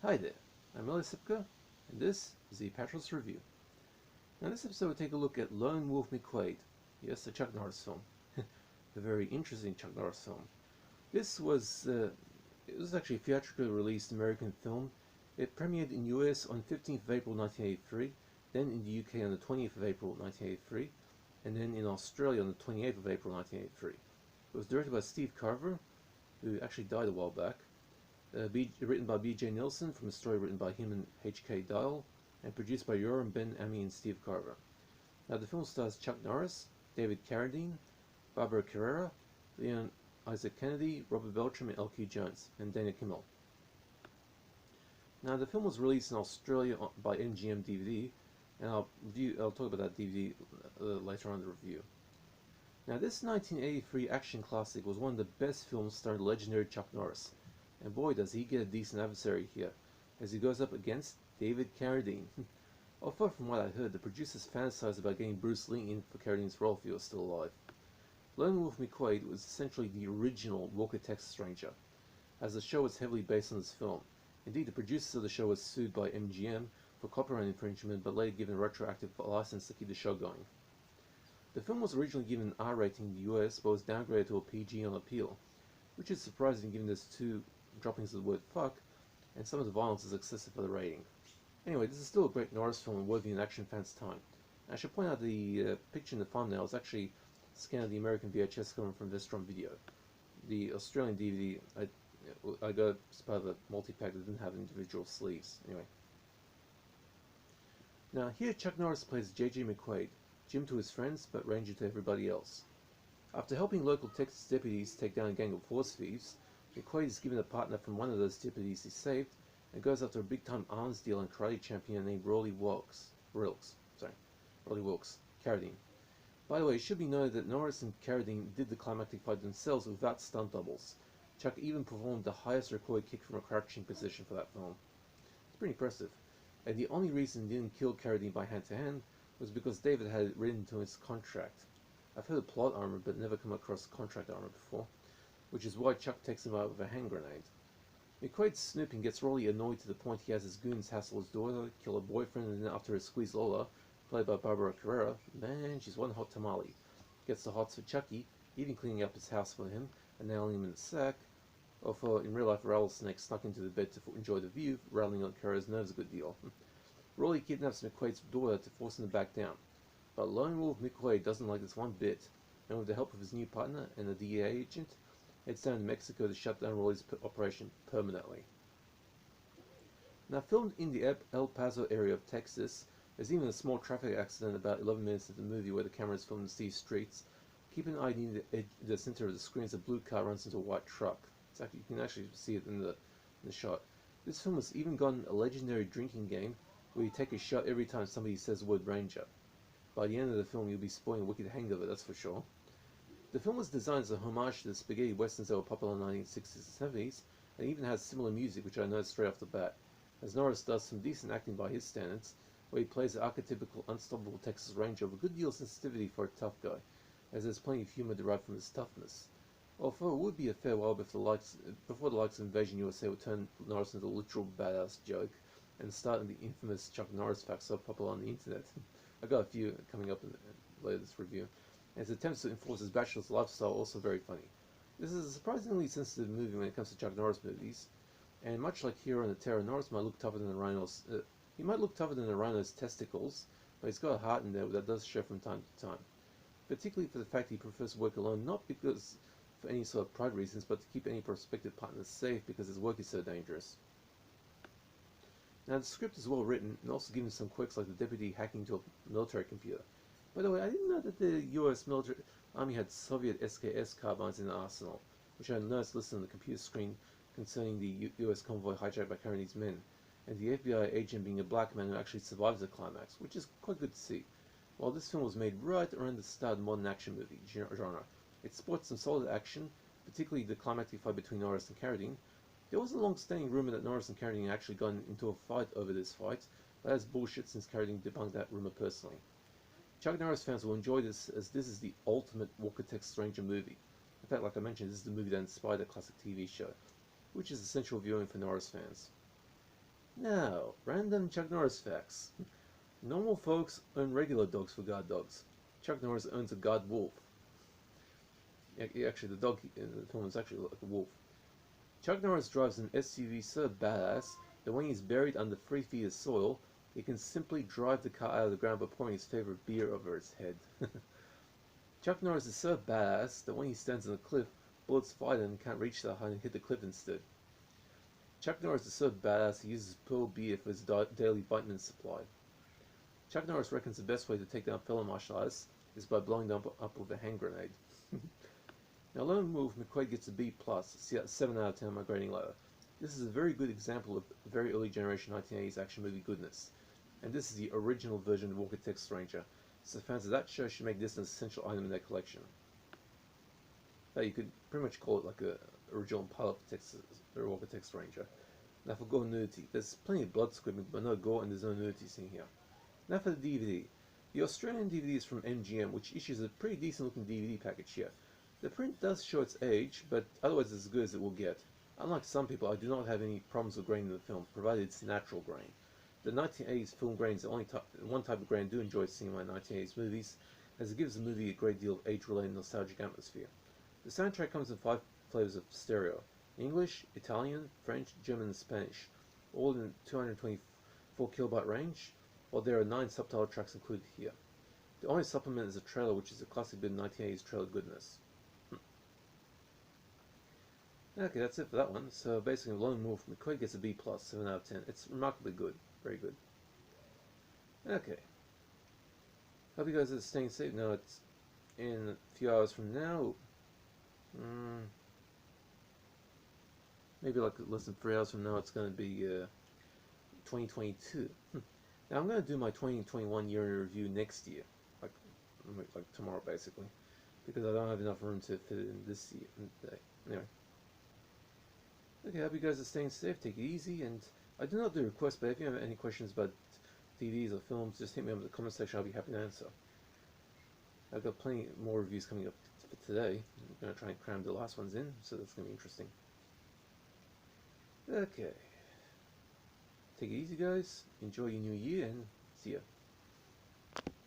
Hi there, I'm Lola, and this is the Apatros Review. Now, in this episode we'll take a look at Lone Wolf McQuade. Yes, the Chuck Norris film. A very interesting Chuck Norris film. This was, it was actually a theatrically released American film. It premiered in US on 15th of April 1983, then in the UK on the 20th of April 1983, and then in Australia on the 28th of April 1983. It was directed by Steve Carver, who actually died a while back. Written by B.J. Nelson from a story written by him and H.K. Dial, and produced by Yoram Ben Ami and Steve Carver. Now, the film stars Chuck Norris, David Carradine, Barbara Herrera, Leon Isaac Kennedy, Robert Beltram, and L.Q. Jones, and Dana Kimmel. Now, the film was released in Australia by MGM DVD, and I'll talk about that DVD later on in the review. Now, this 1983 action classic was one of the best films starring the legendary Chuck Norris. And boy, does he get a decent adversary here, as he goes up against David Carradine. Although from what I heard, the producers fantasized about getting Bruce Lee in for Carradine's role if he was still alive. Lone Wolf McQuade was essentially the original Walker, Texas Ranger, as the show was heavily based on this film. Indeed, the producers of the show were sued by MGM for copyright infringement, but later given a retroactive license to keep the show going. The film was originally given an R rating in the US, but was downgraded to a PG on appeal, which is surprising given there's two droppings of the word fuck, and some of the violence is excessive for the rating. Anyway, this is still a great Norris film and worthy an action fan's time. I should point out the picture in the thumbnail is actually scanned the American VHS coming from Vestron Video. The Australian DVD I got as part of a multi-pack that didn't have individual sleeves. Anyway. Now here Chuck Norris plays J.J. McQuade, Jim to his friends but Ranger to everybody else. After helping local Texas deputies take down a gang of horse thieves, McQuade is given a partner from one of those deputies he saved, and goes after a big-time arms dealer and karate champion named Rolly Wilkes, Carradine. By the way, it should be noted that Norris and Carradine did the climactic fight themselves without stunt doubles. Chuck even performed the highest recorded kick from a crouching position for that film. It's pretty impressive. And the only reason he didn't kill Carradine by hand-to-hand was because David had it written into his contract. I've heard of plot armor, but never come across contract armor before, which is why Chuck takes him out with a hand grenade. McQuade's snooping gets Rolly annoyed to the point he has his goons hassle his daughter, kill her boyfriend, and then after he squeeze Lola, played by Barbara Herrera, man, she's one hot tamale. Gets the hots for Chucky, even cleaning up his house for him, and nailing him in the sack. Although in real life, Rattlesnake snuck into the bed to enjoy the view, rattling on Herrera's nerves a good deal. Rolly kidnaps McQuade's daughter to force him to back down. But Lone Wolf McQuade doesn't like this one bit, and with the help of his new partner and a DEA agent, heads down to Mexico to shut down Rolly's operation permanently. Now, filmed in the El Paso area of Texas, there's even a small traffic accident about 11 minutes into the movie where the camera is filmed in these streets. Keep an eye near the center of the screen as a blue car runs into a white truck. You can actually see it in the shot. This film has even gotten a legendary drinking game where you take a shot every time somebody says the word Ranger. By the end of the film, you'll be spoiling a wicked hangover, that's for sure. The film was designed as a homage to the spaghetti westerns that were popular in the 1960s and 70s, and even has similar music, which I noticed straight off the bat, as Norris does some decent acting by his standards, where he plays the archetypical unstoppable Texas Ranger with a good deal of sensitivity for a tough guy, as there's plenty of humor derived from his toughness. Although it would be a fair while before the likes of Invasion USA would turn Norris into a literal badass joke, and start the infamous Chuck Norris facts so popular on the internet. I got a few coming up in later this review. And his attempts to enforce his bachelor's lifestyle are also very funny. This is a surprisingly sensitive movie when it comes to Chuck Norris movies, and much like Hero and the Terror, Norris might look tougher than the rhino's. He might look tougher than the rhino's testicles, but he's got a heart in there that does show from time to time. Particularly for the fact he prefers to work alone, not because for any sort of pride reasons, but to keep any prospective partners safe because his work is so dangerous. Now, the script is well written and also given some quirks like the deputy hacking into a military computer. By the way, I didn't know that the US military army had Soviet SKS carbines in the arsenal, which I noticed listed on the computer screen concerning the US convoy hijacked by Carradine's men, and the FBI agent being a black man who actually survives the climax, which is quite good to see. While this film was made right around the start of the modern action movie genre, it sports some solid action, particularly the climactic fight between Norris and Carradine. There was a long-standing rumor that Norris and Carradine had actually gone into a fight over this fight, but that's bullshit since Carradine debunked that rumor personally. Chuck Norris fans will enjoy this, as this is the ultimate Walker, Texas Ranger movie. In fact, like I mentioned, this is the movie that inspired the classic TV show, which is essential viewing for Norris fans. Now, random Chuck Norris facts. Normal folks own regular dogs for guard dogs. Chuck Norris owns a guard wolf. Actually, the dog in the film is actually like a wolf. Chuck Norris drives an SUV so badass that when he's buried under 3 feet of soil, he can simply drive the car out of the ground by pouring his favorite beer over its head. Chuck Norris is so badass that when he stands on a cliff, bullets fly at him and can't reach that high and hit the cliff instead. Chuck Norris is so badass he uses pearl beer for his daily vitamin supply. Chuck Norris reckons the best way to take down fellow martial artists is by blowing them up with a hand grenade. Now, Lone Wolf McQuade gets a B+, see that 7 out of 10 on my grading ladder. This is a very good example of very early generation 1980s action movie goodness. And this is the original version of Walker Texas Ranger, so fans of that show should make this an essential item in their collection. You could pretty much call it like a original pilot for Texas, or Walker Texas Ranger. Now for gore nudity, there's plenty of blood squibbing, but no gore and there's no nudity seen here. Now for the DVD. The Australian DVD is from MGM, which issues a pretty decent looking DVD package here. The print does show its age, but otherwise it's as good as it will get. Unlike some people, I do not have any problems with grain in the film, provided it's natural grain. The 1980s film grain is the only one type of grain I do enjoy seeing in my 1980s movies, as it gives the movie a great deal of age-related nostalgic atmosphere. The soundtrack comes in 5 flavors of stereo: English, Italian, French, German, and Spanish, all in 224 kilobyte range, while there are 9 subtitle tracks included here. The only supplement is a trailer, which is a classic bit of 1980s trailer goodness. Okay, that's it for that one. So basically, Lone Wolf McQuade gets a B+, 7 out of 10. It's remarkably good. Very good. Okay. Hope you guys are staying safe. Now it's in a few hours from now. Maybe like less than 3 hours from now, it's going to be 2022. Now I'm going to do my 2021 year in review next year, like tomorrow basically, because I don't have enough room to fit it in this year. Anyway. Okay, I hope you guys are staying safe, take it easy, and I do not do requests, but if you have any questions about DVDs or films, just hit me up in the comment section, I'll be happy to answer. I've got plenty more reviews coming up for today. I'm going to try and cram the last ones in, so that's going to be interesting. Okay. Take it easy, guys. Enjoy your new year, and see ya.